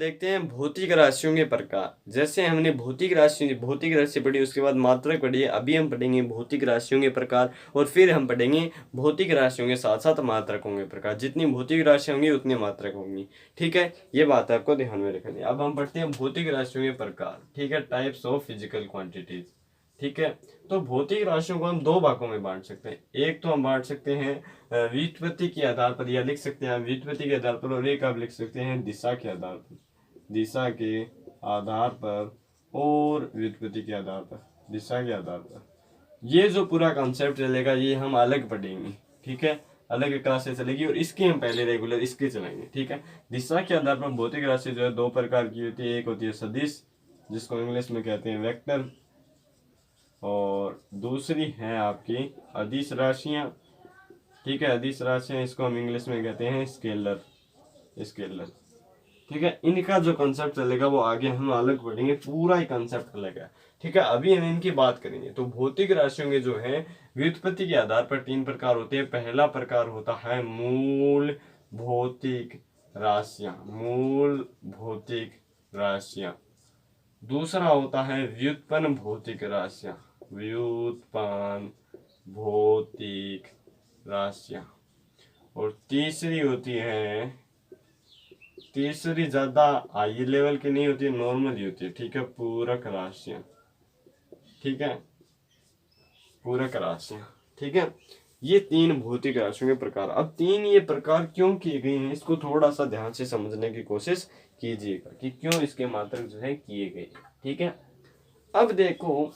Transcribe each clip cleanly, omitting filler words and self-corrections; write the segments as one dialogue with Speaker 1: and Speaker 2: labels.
Speaker 1: देखते हैं भौतिक राशियों के प्रकार। जैसे हमने भौतिक राशि पढ़ी, उसके बाद मात्रक पढ़ी है, अभी हम पढ़ेंगे भौतिक राशियों के प्रकार और फिर हम पढ़ेंगे भौतिक राशियों के साथ साथ मात्रकों के प्रकार। जितनी भौतिक राशियां होंगी उतनी मात्रक होंगी। ठीक है, ये बात आपको ध्यान में रखनी है। अब हम पढ़ते हैं भौतिक राशियों के प्रकार। ठीक है, टाइप्स ऑफ फिजिकल क्वांटिटीज। ठीक है, तो भौतिक राशियों को हम दो भागों में बांट सकते हैं। एक तो हम बांट सकते हैं व्युत्पत्ति के आधार पर, या लिख सकते हैं व्युत्पत्ति के आधार पर, और एक आप लिख सकते हैं दिशा के आधार पर। दिशा के आधार पर और व्युत्पत्ति के आधार पर, दिशा के आधार पर। ये जो पूरा कॉन्सेप्ट चलेगा ये हम अलग पढ़ेंगे। ठीक है, अलग क्लासेस चलेगी और इसके हम पहले रेगुलर इसके चलेंगे। ठीक है, दिशा के आधार पर भौतिक राशि जो है दो प्रकार की होती है। एक होती है सदिश, जिसको इंग्लिश में कहते हैं वेक्टर, और दूसरी है आपकी अदिश राशियां। ठीक है, अदिश राशियां, इसको हम इंग्लिश में कहते हैं स्केलर। ठीक है, इनका जो कंसेप्ट चलेगा वो आगे हम अलग पढ़ेंगे, पूरा ही कंसेप्ट अलग है। ठीक है, अभी हम इनकी बात करेंगे। तो भौतिक राशियों के जो है व्युत्पत्ति के आधार पर तीन प्रकार होते हैं। पहला प्रकार होता है मूल भौतिक राशियां। दूसरा होता है व्युत्पन्न भौतिक राशियां। और तीसरी ज्यादा हाई लेवल की नहीं होती, नॉर्मल ही होती है। ठीक है, पूरक राशियां। ठीक है, ये तीन भौतिक राशियों के प्रकार। अब तीन ये प्रकार क्यों किए गए हैं, इसको थोड़ा सा ध्यान से समझने की कोशिश कीजिएगा कि क्यों इसके मात्रक जो है किए गए। ठीक है, अब देखो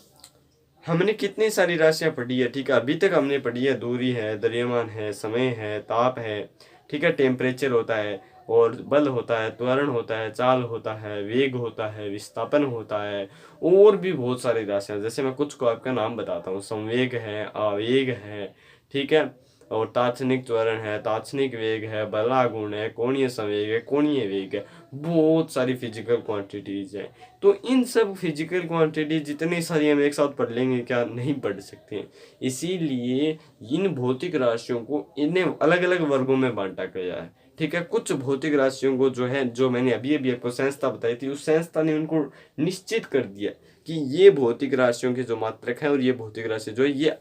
Speaker 1: हमने कितनी सारी राशियां पढ़ी है। ठीक है, अभी तक हमने पढ़ी है दूरी है, द्रव्यमान है, समय है, ताप है। ठीक है, टेम्परेचर होता है, और बल होता है, त्वरण होता है, चाल होता है, वेग होता है, विस्थापन होता है, और भी बहुत सारी राशियां। जैसे मैं कुछ को आपका नाम बताता हूँ, संवेग है, आवेग है। ठीक है, और तात्क्षणिक त्वरण है, तात्क्षणिक वेग है, बलागुण है, कोणीय संवेग है, कोणीय वेग है। बहुत सारी फिजिकल क्वांटिटीज है। तो इन सब फिजिकल क्वांटिटी जितनी सारी हम एक साथ पढ़ लेंगे क्या, नहीं पढ़ सकते हैं। इसीलिए इन भौतिक राशियों को इन्हें अलग अलग वर्गों में बांटा गया है। ठीक है, कुछ भौतिक राशियों को जो है, जो मैंने अभी अभी आपको संस्था बताई थी, उस संस्था ने उनको निश्चित कर दिया कि ये भौतिक राशियों के जो मात्रक है और ये भौतिक राशि जो है ये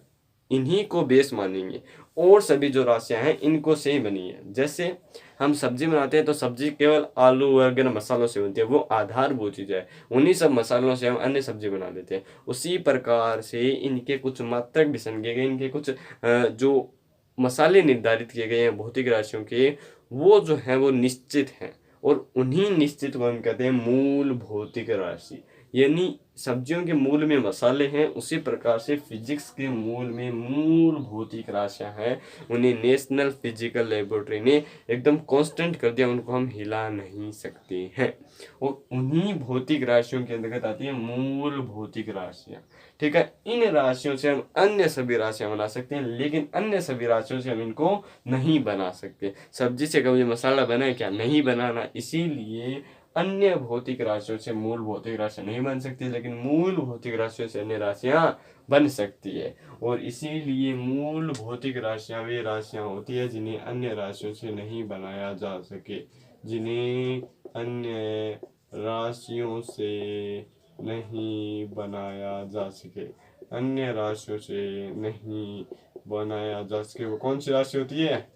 Speaker 1: इन्हीं को बेस मानेंगे, और सभी जो राशियां हैं इनको से ही बनी है। जैसे हम सब्जी बनाते हैं तो सब्जी केवल आलू वगैरह मसालों से बनती है, वो आधारभूत चीज है। उन्हीं सब मसालों से हम अन्य सब्जी बना लेते हैं। उसी प्रकार से इनके कुछ मात्रक भी समझे गए, इनके कुछ जो मसाले निर्धारित किए गए हैं भौतिक राशियों के, वो जो है वो निश्चित हैं, और उन्हीं निश्चित को हम कहते हैं मूल भौतिक राशि। यानी सब्जियों के मूल में मसाले हैं, उसी प्रकार से फिजिक्स के मूल में मूल भौतिक राशियां हैं। उन्हें नेशनल फिजिकल लेबोरेटरी ने एकदम कांस्टेंट कर दिया, उनको हम हिला नहीं सकते हैं। और उन्हीं भौतिक राशियों के अंतर्गत आती है मूल भौतिक राशियां। ठीक है, इन राशियों से हम अन्य सभी राशियां बना सकते हैं, लेकिन अन्य सभी राशियों से हम इनको नहीं बना सकते। सब्जी से कभी मसाला बना क्या, नहीं बनाना। इसीलिए अन्य भौतिक राशियों से मूल भौतिक राशियां नहीं बन सकती, लेकिन मूल भौतिक राशियों से अन्य राशियां बन सकती है। और इसीलिए मूल भौतिक राशियां वे राशियां होती है जिन्हें अन्य राशियों से नहीं बनाया जा सके, जिन्हें अन्य राशियों से नहीं बनाया जा सके, अन्य राशियों से नहीं बनाया जा सके। वो कौन सी राशि होती है,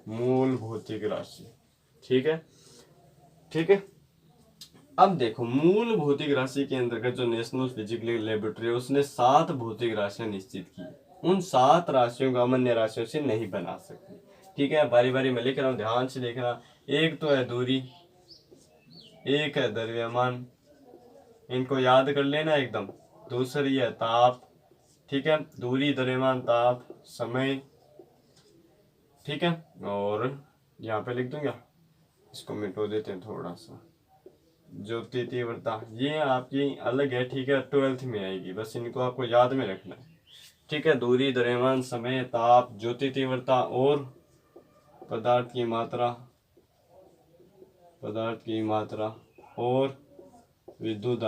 Speaker 1: मूल भौतिक राशि। ठीक है, ठीक है। अब देखो, मूल भौतिक राशि के अंतर्गत जो नेशनल फिजिकल लेबोरेटरी है उसने 7 भौतिक राशियां निश्चित की। उन 7 राशियों को हम अन्य राशियों से नहीं बना सकते। ठीक है, बारी बारी में लिख रहा हूं, ध्यान से देखना। एक तो है दूरी, एक है द्रव्यमान, इनको याद कर लेना एकदम। दूसरी है ताप। ठीक है, दूरी, द्रव्यमान, ताप, समय। ठीक है, और यहाँ पे लिख दूंगा, इसको मिटो देते हैं थोड़ा सा। ज्योति तीव्रता ये आपकी अलग है। ठीक है, 12th में आएगी, बस इनको आपको याद में रखना है। ठीक है, दूरी, द्रव्यमान, समय, ताप, ज्योति तीव्रता और पदार्थ की मात्रा और विद्युत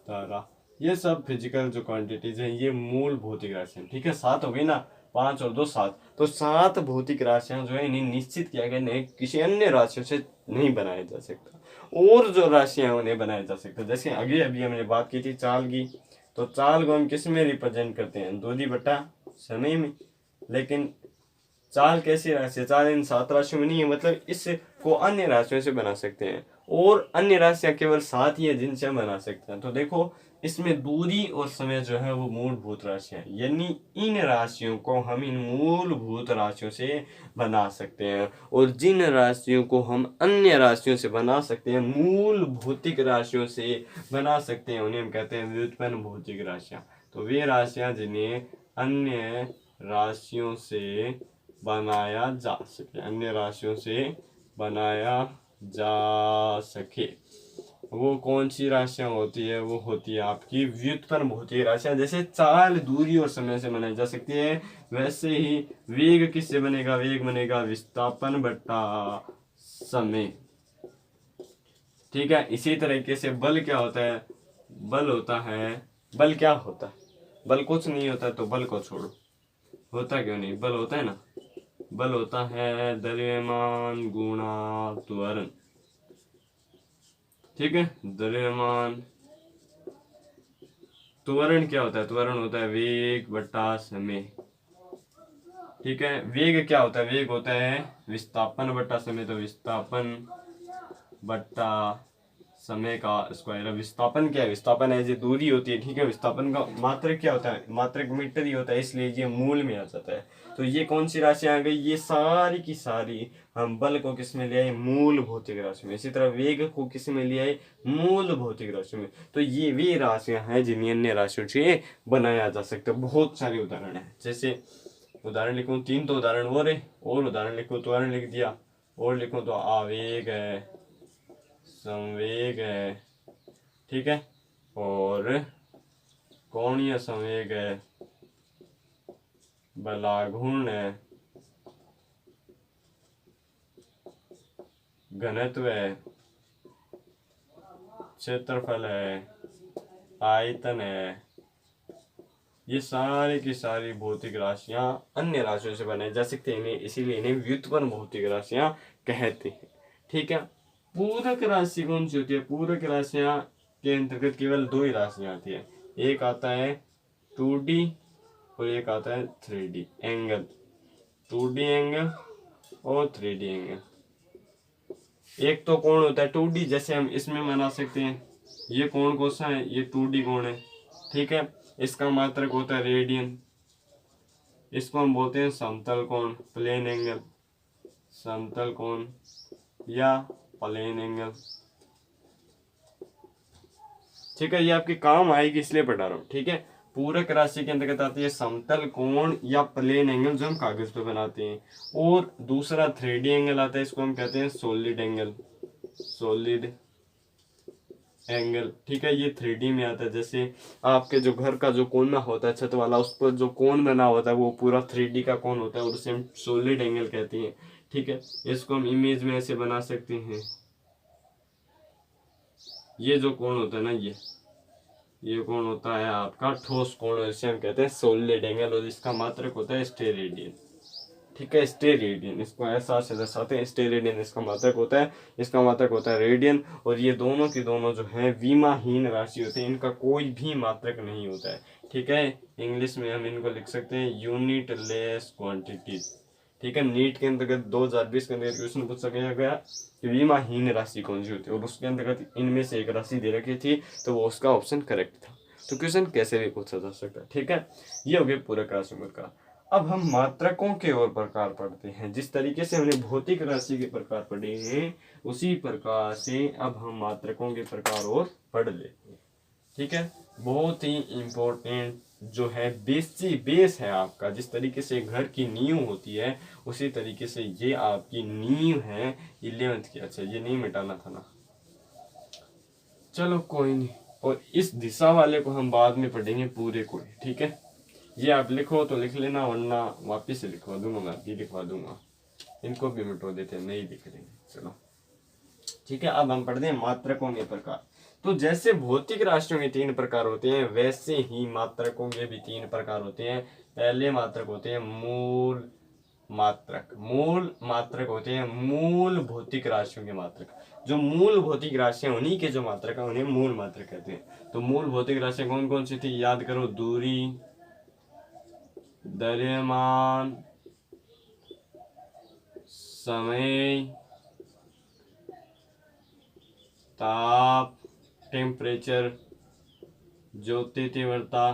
Speaker 1: धारा, ये सब फिजिकल जो क्वांटिटीज हैं ये मूल भौतिक राशि हैं। ठीक है, 7 हो गई ना। 5 और 2 7, तो 7 भौतिक राशियां जो है इन्हें निश्चित किया गया, नहीं किसी अन्य राशियों से नहीं बनाया जा सकता। और जो राशियां उन्हें बनाया जा सकता, जैसे आगे अभी हमने बात की थी चाल की, तो चाल को हम किस में रिप्रेजेंट करते हैं, दूरी बटा समय में। लेकिन चाल कैसी राशि है, चाल इन 7 राशियों में नहीं है, मतलब इसको अन्य राशियों से बना सकते हैं, और अन्य राशियां केवल 7 ही है जिनसे हम बना सकते हैं। तो देखो इसमें दूरी और समय जो है वो मूलभूत राशियां हैं, यानी इन राशियों को हम इन मूलभूत राशियों से बना सकते हैं, और जिन राशियों को हम अन्य राशियों से बना सकते हैं, मूल भौतिक राशियों से बना सकते हैं, उन्हें हम कहते हैं व्युत्पन्न भौतिक राशियां। तो वे राशियां जिन्हें अन्य राशियों से बनाया जा सके, अन्य राशियों से बनाया जा सके, वो कौन सी राशियां होती है, वो होती है आपकी व्युत्पन्न भौतिक राशियां। जैसे चाल दूरी और समय से बनाई जा सकती है, वैसे ही वेग किससे बनेगा, वेग बनेगा विस्थापन बटा समय। ठीक है, इसी तरीके से बल क्या होता है, बल होता है, बल क्या होता है, बल कुछ नहीं होता, तो बल को छोड़ो, होता क्यों नहीं, बल होता है ना, बल होता है द्रव्यमान गुणा त्वरण। ठीक है, द्रव्यमान, त्वरण क्या होता है, त्वरण होता है वेग बटा समय। ठीक है, वेग क्या होता है, वेग होता है विस्थापन बटा समय, तो विस्थापन बटा समय का स्क्वायर। विस्थापन क्या है, विस्थापन है जो दूरी होती है। ठीक है, विस्थापन का मात्रक क्या होता है, मात्रक मीटर ही होता है, इसलिए ये मूल में आ जाता है। तो ये कौन सी राशि आ गई, ये सारी की सारी हम बल को किस में ले आए, मूल भौतिक राशि में। इसी तरह वेग को किस में ले आए, मूल भौतिक राशि में। तो ये वे राशियां हैं जिन्हें अन्य राशियों से बनाया जा सकता है। बहुत सारे उदाहरण है, जैसे उदाहरण लिखूं 3 तो उदाहरण और उदाहरण लिखूं तो उदाहरण लिख दिया, और लिखूं तो आवेग है, संवेग है, ठीक है, और कोणीय संवेग है, बलाघूर्ण है, घनत्व है, क्षेत्रफल है, आयतन है। ये सारी की सारी भौतिक राशियां अन्य राशियों से बनाई जा सकती हैं, इसीलिए इन्हें व्युत्पन्न भौतिक राशियां कहते हैं। ठीक है, पूरक राशि कौन सी होती है, पूरक राशियां के अंतर्गत केवल 2 ही राशियां आती है, एक आता है 2D और एक आता है 3D एंगल, 2D एंगल और 3D एंगल। एक तो कोण होता है 2D, जैसे हम इसमें बना सकते हैं, ये कोण कौन सा है, ये 2D कोण है। ठीक है, इसका मात्रक होता है रेडियन, इसको हम बोलते हैं समतल कोण, प्लेन एंगल, समतल कोण या प्लेन एंगल। ठीक है, ये आपके काम आएगी इसलिए पढ़ा रहा हूँ। ठीक है, पूरक राशि के अंतर्गत आती है समतल कोण या प्लेन एंगल जो हम कागज पे बनाते हैं, और दूसरा 3D एंगल आता है, इसको हम कहते हैं सॉलिड एंगल, सॉलिड एंगल। ठीक है, ये 3D में आता है, जैसे आपके जो घर का जो कोना होता है छत वाला, उस पर जो कोण बना होता है वो पूरा 3D का कोण होता है, और उसे हम सॉलिड एंगल कहते हैं। ठीक है, इसको हम इमेज में ऐसे बना सकते हैं, ये जो कोण होता है ना, ये कोण होता है आपका ठोस कोण, इसे हम कहते हैं सॉलिड एंगल, और इसका मात्रक होता है स्टेरेडियन। ठीक है, स्टेरेडियन, इसको ऐसा से दर्शाते हैं स्टेरेडियन, इसका मात्रक होता है, इसका मात्रक होता है रेडियन। और ये दोनों की दोनों जो है विमाहीन राशि होते हैं, इनका कोई भी मात्रक नहीं होता है। ठीक है, इंग्लिश में हम इनको लिख सकते हैं यूनिट लेस क्वांटिटीज। ठीक है, नीट के अंतर्गत 2020 के अंतर्गत क्वेश्चन पूछा गया कि विमाहीन राशि कौन सी होती है, और उसके अंतर्गत इनमें से एक राशि दे रखी थी, तो वो उसका ऑप्शन करेक्ट था। तो क्वेश्चन कैसे भी पूछा जा सकता है। ठीक है, ये हो गया पूरक राशि का। अब हम मात्रकों के और प्रकार पढ़ते हैं। जिस तरीके से हमने भौतिक राशि के प्रकार पढ़े हैं, उसी प्रकार से अब हम मात्रकों के प्रकार और पढ़ लेते हैं। ठीक है, बहुत ही इम्पोर्टेंट जो है बेस है आपका। जिस तरीके से घर की नींव होती है, उसी तरीके से ये आपकी नींव है 11th की। अच्छा, ये नहीं मिटाना था ना, चलो कोई नहीं, और इस दिशा वाले को हम बाद में पढ़ेंगे पूरे को। ठीक है, ये आप लिखो तो लिख लेना, वरना वापिस से लिखवा दूंगा, मैं भी लिखवा दूंगा, इनको भी मिटो देते हैं, नहीं लिख लेंगे। चलो ठीक है, अब हम पढ़ते हैं मात्रकों के प्रकार। तो जैसे भौतिक राशियों के 3 प्रकार होते हैं, वैसे ही मात्रकों के भी 3 प्रकार होते हैं। पहले मात्रक होते हैं मूल मात्रक। मूल मात्रक होते हैं मूल भौतिक राशियों के मात्रक। जो मूल भौतिक राशियां, उन्हीं के जो मात्रक है उन्हें मूल मात्रक कहते हैं। तो मूल भौतिक राशियां कौन कौन सी थी, याद करो। दूरी, द्रव्यमान, समय, ताप, टेम्परेचर, ज्योति तीव्रता।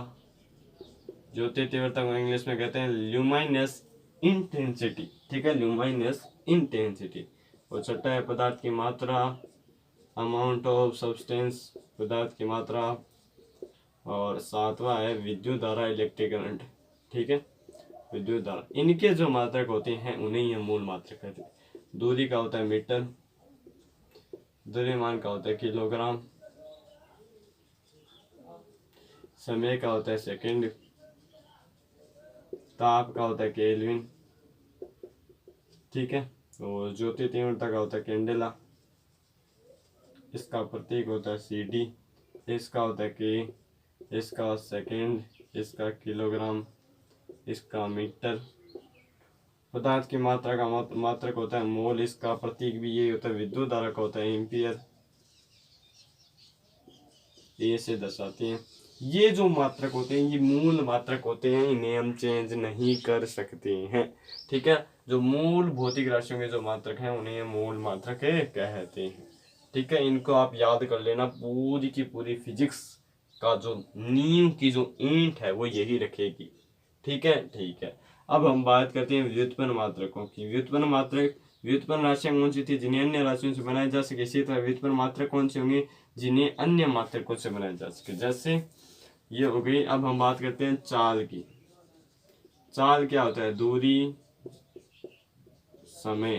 Speaker 1: ज्योति तीव्रता को इंग्लिश में कहते हैं ल्यूमिनस इंटेंसिटी। ठीक है, ल्यूमिनस इंटेंसिटी। और छठा है पदार्थ की मात्रा, अमाउंट ऑफ सब्सटेंस, पदार्थ की मात्रा। और सातवां है विद्युत धारा, इलेक्ट्रिक करंट। ठीक है, विद्युत धारा। इनके जो मात्रक होते हैं उन्हें ये मूल मात्रक कहते हैं। दूरी का होता है मीटर, द्रव्यमान का होता है किलोग्राम, समय का होता है सेकंड, ताप का होता है केल्विन। ठीक है, और ज्योति तीव्रता का होता है कैंडेला, इसका प्रतीक होता है सीडी, इसका होता है के, इसका सेकंड, इसका किलोग्राम, इसका मीटर। पदार्थ की मात्रा का मात्रक होता है मोल, इसका प्रतीक भी ये होता है। विद्युत धारा का होता है एम्पियर, ये से दर्शाते हैं। ये जो मात्रक होते हैं ये मूल मात्रक होते हैं, इन्हें हम चेंज नहीं कर सकते हैं। ठीक है, जो मूल भौतिक राशियों के जो मात्रक हैं उन्हें मूल मात्रक कहते हैं। ठीक है, इनको आप याद कर लेना। पूरी की पूरी फिजिक्स का जो नींव की जो ईंट है वो यही रखेगी। ठीक है, ठीक है। अब हम बात करते हैं व्युत्पन्न मात्रकों की। व्युत्पन्न मात्रक, व्युत्पन्न राशियां कौन सी थी जिन्हें अन्य राशियों से बनाया जा सके। इसी तरह व्युत्पन्न मात्रक कौन से होंगे जिन्हें अन्य मात्रकों से बनाया जा सके। जैसे ये हो गई। अब हम बात करते हैं चाल की। चाल क्या होता है, दूरी, समय।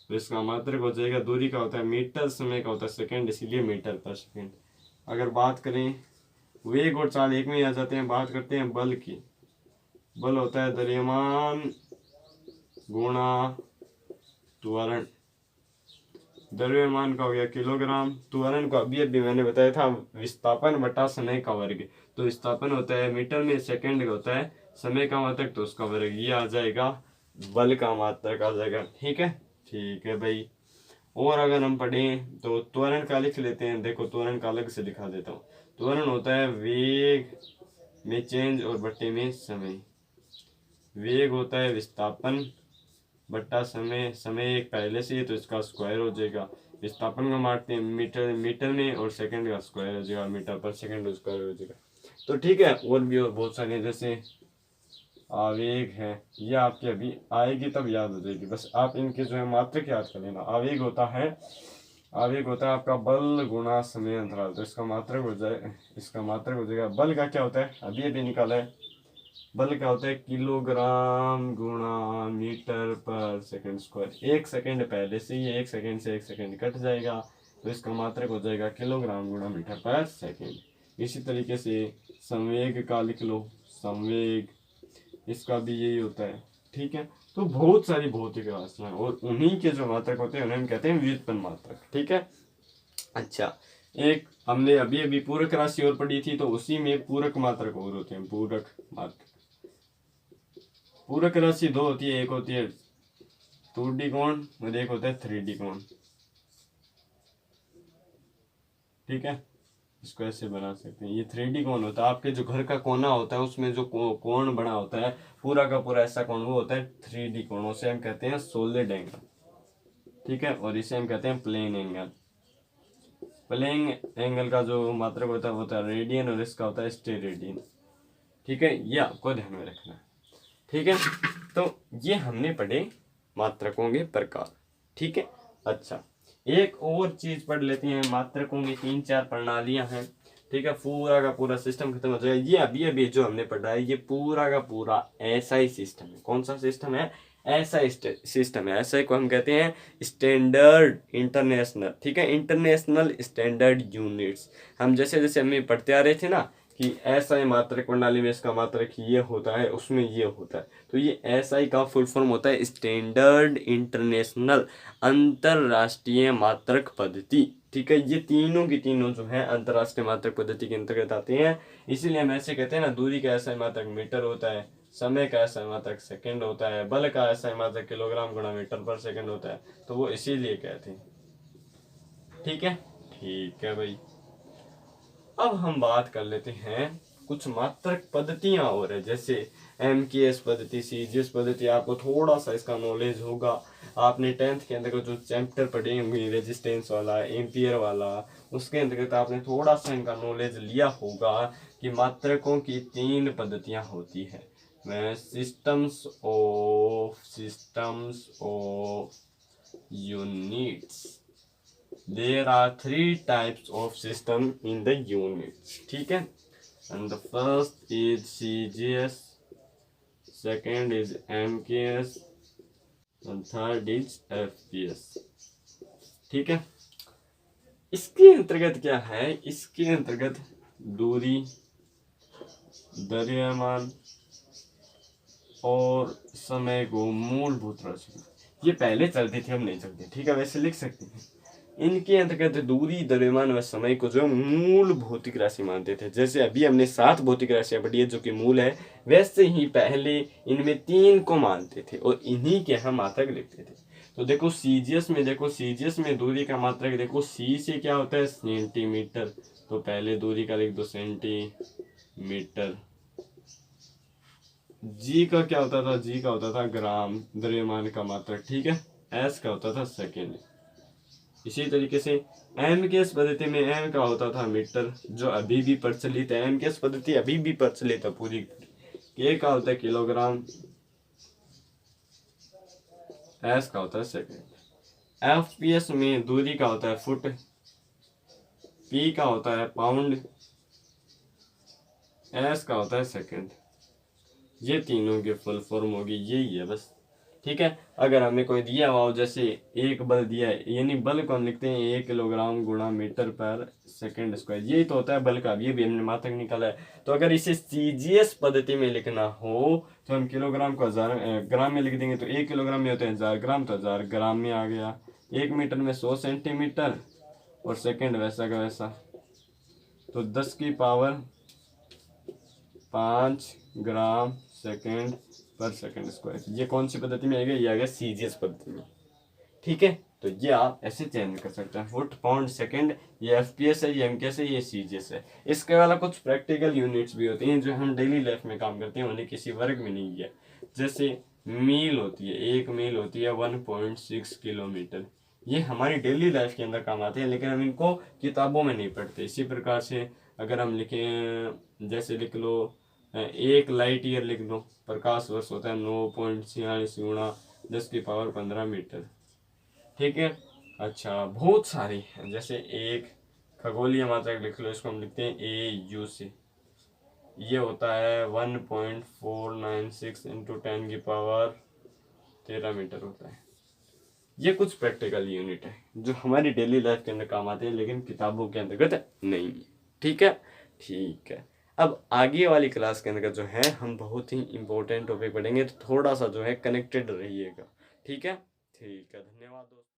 Speaker 1: तो इसका मात्रक हो जाएगा, दूरी का होता है मीटर, समय का होता है सेकंड, इसीलिए मीटर पर सेकंड। अगर बात करें वेग और चाल एक में ही आ जाते हैं। बात करते हैं बल की। बल होता है द्रव्यमान गुणा त्वरण। द्रव्यमान का हो गया किलोग्राम, त्वरण को अभी अभी मैंने बताया था विस्थापन बटा समय का वर्ग। तो विस्थापन होता है मीटर में, सेकंड का होता है समय का मात्रक, तो उसका वर्ग ये आ जाएगा, बल का मात्रक आ जाएगा। ठीक है, ठीक है भाई। और अगर हम पढ़ें तो त्वरण का लिख लेते हैं। देखो त्वरण का अलग से दिखा देता हूँ। त्वरण होता है वेग में चेंज और बट्टे में समय। वेग होता है विस्थापन बट्टा समय, समय एक पहले से है तो इसका स्क्वायर हो जाएगा। विस्थापन को मारते हैं मीटर, मीटर में, और सेकंड का स्क्वायर हो जाएगा, मीटर पर सेकंड स्क्वायर हो जाएगा। तो ठीक है, और भी और बहुत सारे जैसे आवेग है, ये आपके अभी आएगी तब याद हो जाएगी। बस आप इनके जो है मात्रक याद कर लेना। आवेग होता है, आवेग होता है आपका बल गुणा समय अंतराल। तो इसका मात्रक हो जाए, इसका मात्रक हो जाएगा। बल का क्या होता है, अभी अभी निकाला है। बल का होता है किलोग्राम गुणा मीटर पर सेकंड स्क्वायर। एक सेकंड पहले से ही, एक सेकंड से एक सेकंड कट जाएगा, तो इसका मात्रक हो जाएगा किलोग्राम गुणा मीटर पर सेकंड। इसी तरीके से संवेग का लिख लो, संवेग, इसका भी यही होता है। ठीक है, तो बहुत सारी भौतिक राशियां और उन्हीं के जो मात्रक होते हैं उन्हें हम कहते हैं व्युत्पन्न मात्रक। ठीक है, अच्छा। एक हमने अभी अभी पूरक राशि और पढ़ी थी, तो उसी में पूरक मात्रक और होते हैं। पूरक मात्रक, पूरक राशि दो होती है। एक होती है 2D कोण और एक होता है 3D कोण। ठीक है, इसको ऐसे बना सकते हैं। ये 3D कोण होता है, आपके जो घर का कोना होता है उसमें जो कोण बना होता है पूरा का पूरा ऐसा कोण, वो होता है 3D कोण। उसे हम कहते हैं सॉलिड एंगल। ठीक है, और इसे हम कहते हैं प्लेन एंगल। प्लेन एंगल का जो मात्रक होता है वो होता है रेडियन, और इसका होता है स्टेरेडियन। ठीक है, ये आपको ध्यान में रखना है। ठीक है, तो ये हमने पढ़े मात्रकों के प्रकार। ठीक है, अच्छा एक और चीज पढ़ लेते हैं। मात्रकों की 3-4 प्रणालियां हैं। ठीक है, पूरा का पूरा सिस्टम खत्म हो जाएगा। ये अभी अभी जो हमने पढ़ा है ये पूरा का पूरा एसआई सिस्टम है। कौन सा सिस्टम है, एसआई सिस्टम है। एसआई को हम कहते हैं स्टैंडर्ड इंटरनेशनल। ठीक है, इंटरनेशनल स्टैंडर्ड यूनिट्स। हम जैसे जैसे हमें पढ़ते आ रहे थे ना कि एसआई मात्रक प्रणाली में इसका मात्रक ये होता है, उसमें ये होता है। तो ये एसआई का फुल फॉर्म होता है स्टैंडर्ड इंटरनेशनल, अंतरराष्ट्रीय मात्रक पद्धति। ठीक है, ये तीनों की तीनों जो है अंतरराष्ट्रीय मात्रक पद्धति के अंतर्गत आते हैं। इसीलिए हम ऐसे कहते हैं ना, दूरी का ऐसा मात्रक मीटर होता है, समय का ऐसा मात्रक सेकंड होता है, बल का ऐसा मात्रक किलोग्राम गुणा मीटर पर सेकंड होता है, तो वो इसीलिए कहते हैं। ठीक है, ठीक है भाई। अब हम बात कर लेते हैं कुछ मात्रक पद्धतियां और है, जैसे MKS पद्धति, CGS पद्धति। आपको थोड़ा सा इसका नॉलेज होगा, आपने 10th के अंदर जो चैप्टर पढ़े होंगे रेजिस्टेंस वाला, एम्पियर वाला, उसके अंतर्गत आपने थोड़ा सा इनका नॉलेज लिया होगा कि मात्रकों की 3 पद्धतियां होती है। Systems of units, there are 3 types of system in the units, ठीक है। and the first is CGS, second is MKS, and third is FPS, ठीक है। इसके अंतर्गत क्या है, इसके अंतर्गत दूरी, द्रव्यमान और समय को मूलभूत राशि, ये पहले चलती थी, अब नहीं चलती, ठीक है, वैसे लिख सकते हैं। इनके अंतर्गत दूरी, द्रव्यमान व समय को जो मूल भौतिक राशि मानते थे। जैसे अभी हमने 7 भौतिक राशियां पढ़ी है जो कि मूल है, वैसे ही पहले इनमें 3 को मानते थे और इन्हीं के हम मात्रक लिखते थे। तो देखो सीजीएस में, देखो सीजीएस में दूरी का मात्रक देखो, सी से क्या होता है सेंटीमीटर, तो पहले दूरी का लिख दो सेंटीमीटर। जी का क्या होता था, जी का होता था ग्राम, द्रव्यमान का मात्रक, ठीक है। एस का होता था सेकेंड। इसी तरीके से MKS पद्धति में M का होता था मीटर, जो अभी भी प्रचलित है, MKS पद्धति अभी भी प्रचलित है पूरी। K का होता है किलोग्राम, S का होता है सेकेंड। FPS में दूरी का होता है फुट, P का होता है पाउंड, S का होता है सेकेंड। ये तीनों की फुल फॉर्म होगी, यही है बस, ठीक है। अगर हमें कोई दिया हुआ हो, जैसे एक बल दिया है, यानी बल को हम लिखते हैं 1 किलोग्राम गुणा मीटर पर सेकंड स्क्वायर, यही तो होता है बल का, ये भी हमने मात्रक निकाला है। तो अगर इसे CGS पद्धति में लिखना हो तो हम किलोग्राम को 1000 ग्राम में लिख देंगे, तो 1 किलोग्राम में होते हैं 1000 ग्राम, तो 1000 ग्राम में आ गया। 1 मीटर में 100 सेंटीमीटर और सेकेंड वैसा का वैसा, तो 10 की पावर 5 ग्राम सेकेंड पर सेकेंड स्क्वायर। ये कौन सी पद्धति में आएगा, ये आ गया CGS पद्धति में, ठीक है। तो ये आप ऐसे चेंज कर सकते हैं, फुट, पाउंड, सेकेंड, ये FPS है, ये MKS है, ये CGS है। इसके वाला कुछ प्रैक्टिकल यूनिट्स भी होती हैं जो हम डेली लाइफ में काम करते हैं, उन्हें किसी वर्ग में नहीं है। जैसे मील होती है, 1 मील होती है 1.6 किलोमीटर, ये हमारी डेली लाइफ के अंदर काम आते हैं, लेकिन हम इनको किताबों में नहीं पढ़ते। इसी प्रकार से अगर हम लिखें, जैसे लिख लो 1 लाइट ईयर लिख लो, प्रकाश वर्ष होता है 9.46 गुणा 10 की पावर 15 मीटर, ठीक है। अच्छा, बहुत सारी है, जैसे एक खगोलीय मात्रक लिख लो, इसको हम लिखते हैं AU से, ये होता है 1.496 इंटू 10 की पावर 13 मीटर होता है। ये कुछ प्रैक्टिकल यूनिट है जो हमारी डेली लाइफ के अंदर काम आते हैं, लेकिन किताबों के अंतर्गत नहीं है, ठीक है, ठीक है। अब आगे वाली क्लास के अंदर जो है हम बहुत ही इंपॉर्टेंट टॉपिक पढ़ेंगे, तो थोड़ा सा जो है कनेक्टेड रहिएगा, ठीक है, ठीक है। धन्यवाद दोस्तों।